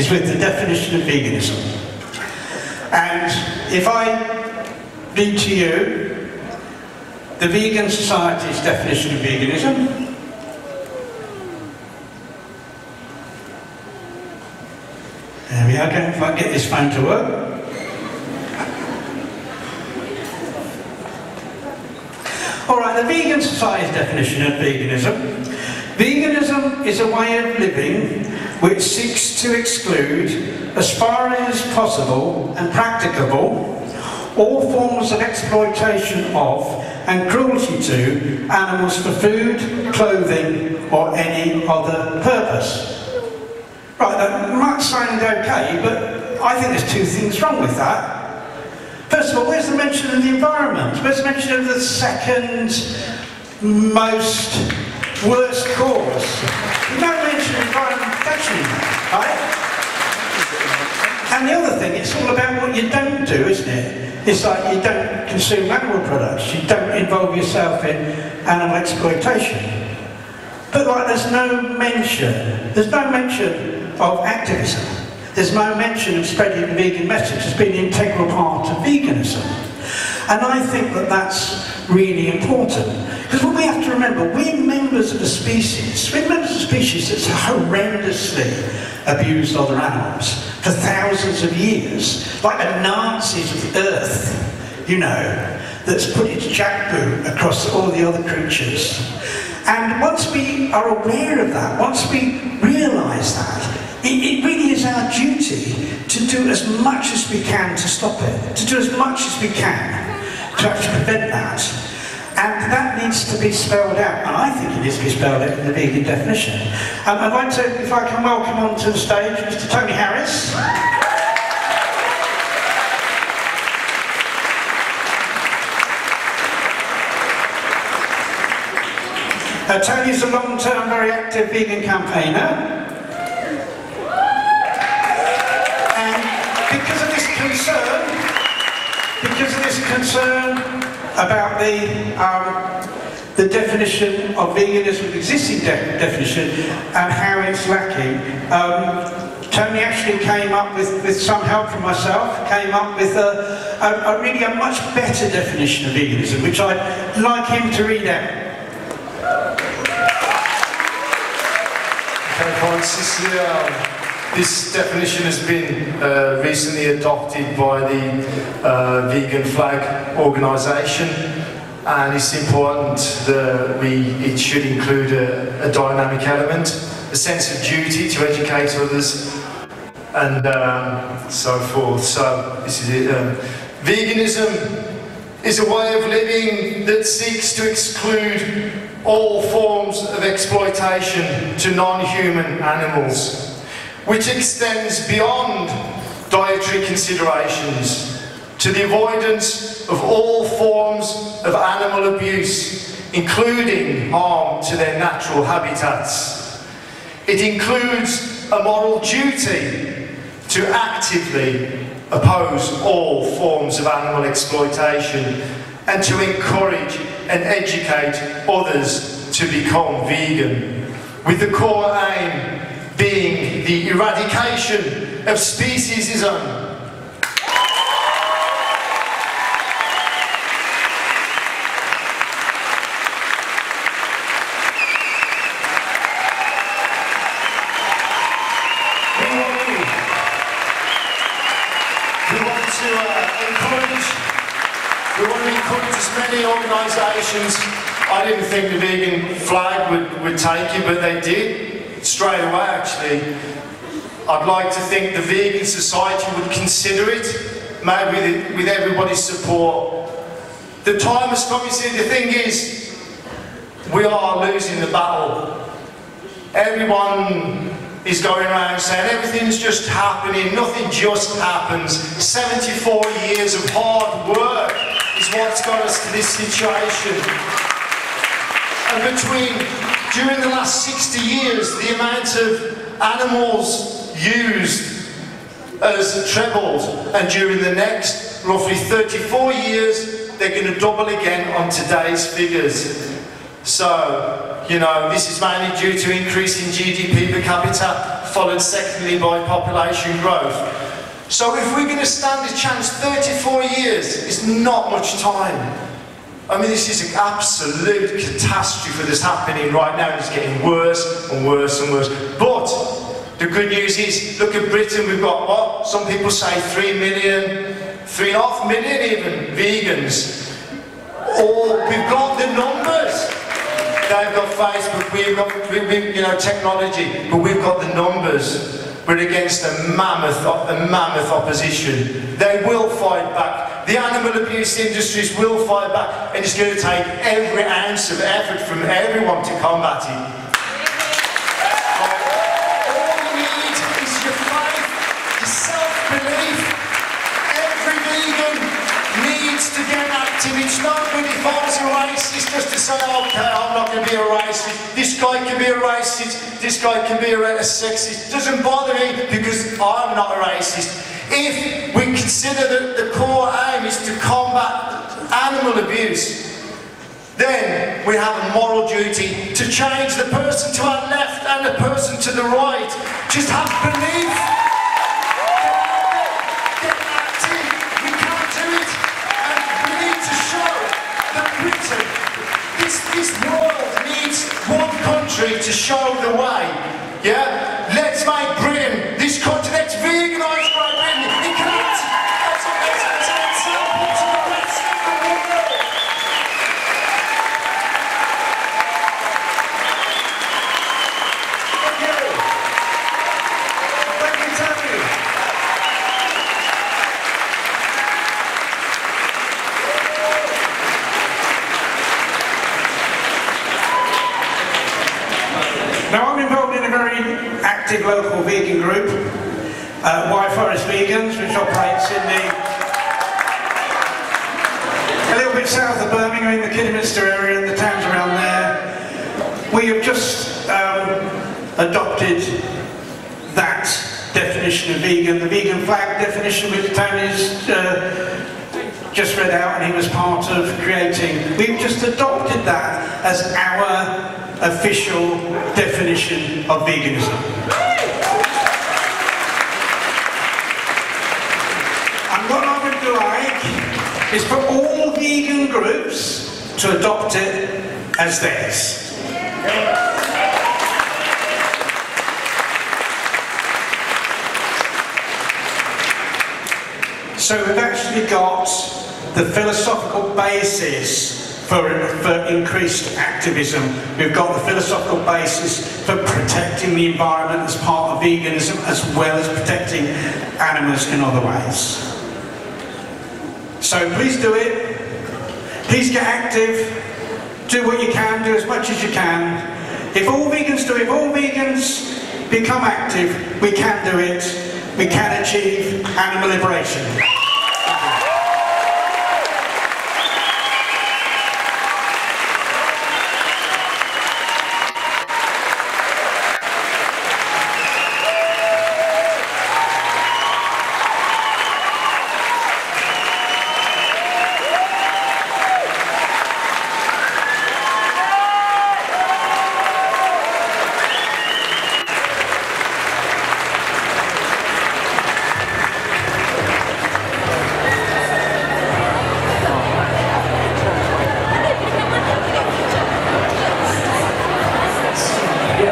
is with the definition of veganism. And if I read to you the Vegan Society's definition of veganism, there we are, if I get this phone to work. Alright, the Vegan Society's definition of veganism. Veganism is a way of living which seeks to exclude, as far as possible and practicable, all forms of exploitation of and cruelty to animals for food, clothing or any other purpose. Right, that might sound okay, but I think there's two things wrong with that. First of all, where's the mention of the environment? Where's the mention of the second most worst cause? There's no mention of environmental protection, right? And the other thing, it's all about what you don't do, isn't it? It's like you don't consume animal products, you don't involve yourself in animal exploitation. But like there's no mention of activism. There's no mention of spreading the vegan message as being an integral part of veganism. And I think that that's really important. Because what we have to remember, we're members of a species. We're members of a species that's horrendously abused other animals for thousands of years. Like the Nazis of the earth, you know, that's put its jackboot across all the other creatures. And once we are aware of that, once we realise that, it really is our duty to do as much as we can to stop it, to do as much as we can to actually prevent that. And that needs to be spelled out, and I think it needs to be spelled out in the vegan definition. I'd like to, if I can welcome onto the stage, Mr. Tony Harris. Tony's a long-term, very active vegan campaigner. Because of this concern about the definition of veganism, the existing definition, and how it's lacking, Tony actually came up with some help from myself, came up with a really much better definition of veganism, which I'd like him to read out. Okay, Francis, this definition has been recently adopted by the Vegan Flag organisation, and it's important that it should include a dynamic element, a sense of duty to educate others, and so forth. So this is it. Veganism is a way of living that seeks to exclude all forms of exploitation to non-human animals, which extends beyond dietary considerations to the avoidance of all forms of animal abuse, including harm to their natural habitats. It includes a moral duty to actively oppose all forms of animal exploitation and to encourage and educate others to become vegan, with the core aim being the eradication of speciesism. We want to encourage as many organisations. I didn't think the vegan flag would take it, but they did, straight away actually. I'd like to think the Vegan Society would consider it, maybe with everybody's support. The time has come, you see, the thing is, we are losing the battle. Everyone is going around saying everything's just happening, nothing just happens. 74 years of hard work is what's got us to this situation. And during the last 60 years, the amount of animals used has trebled, and during the next roughly 34 years, they're going to double again on today's figures. So, you know, this is mainly due to increasing GDP per capita, followed secondly by population growth. So if we're going to stand a chance, 34 years is not much time. I mean, this is an absolute catastrophe that's happening right now. It's getting worse and worse and worse. But the good news is, look at Britain, we've got what? Some people say 3 million, 3.5 million even, vegans. Or we've got the numbers. They've got Facebook, we've got you know, technology, but we've got the numbers. We're against a mammoth opposition. They will fight back. The animal abuse industries will fight back, and it's going to take every ounce of effort from everyone to combat it. All you need is your faith, your self-belief. Every vegan needs to get active. It's not when he finds a racist just to say, okay, I'm not going to be a racist. This guy can be a racist. This guy can be a sexist. It doesn't bother me because I'm not a racist. If we consider that the core aim is to combat animal abuse, then we have a moral duty to change the person to our left and the person to the right. Just have belief. Get active. We can't do it. And we need to show that Britain, this world needs one country to show the way. Yeah? Let's make Britain, this country, let's veganise Great Britain. It can't. That's an example to the rest of the world. Thank you. Thank you, Tony. Now, I'm involved in a very active local vegan group, White Forest Vegans, which operates in a little bit south of Birmingham, in the Kidderminster area and the towns around there. We have just adopted that definition of vegan, the vegan flag definition, which Tony's just read out and he was part of creating. We've just adopted that as our official definition of veganism. And what I would like is for all vegan groups to adopt it as theirs. So we've actually got the philosophical basis for increased activism. We've got the philosophical basis for protecting the environment as part of veganism, as well as protecting animals in other ways. So please do it. Please get active. Do what you can, do as much as you can. If all vegans do it, if all vegans become active, we can do it. We can achieve animal liberation.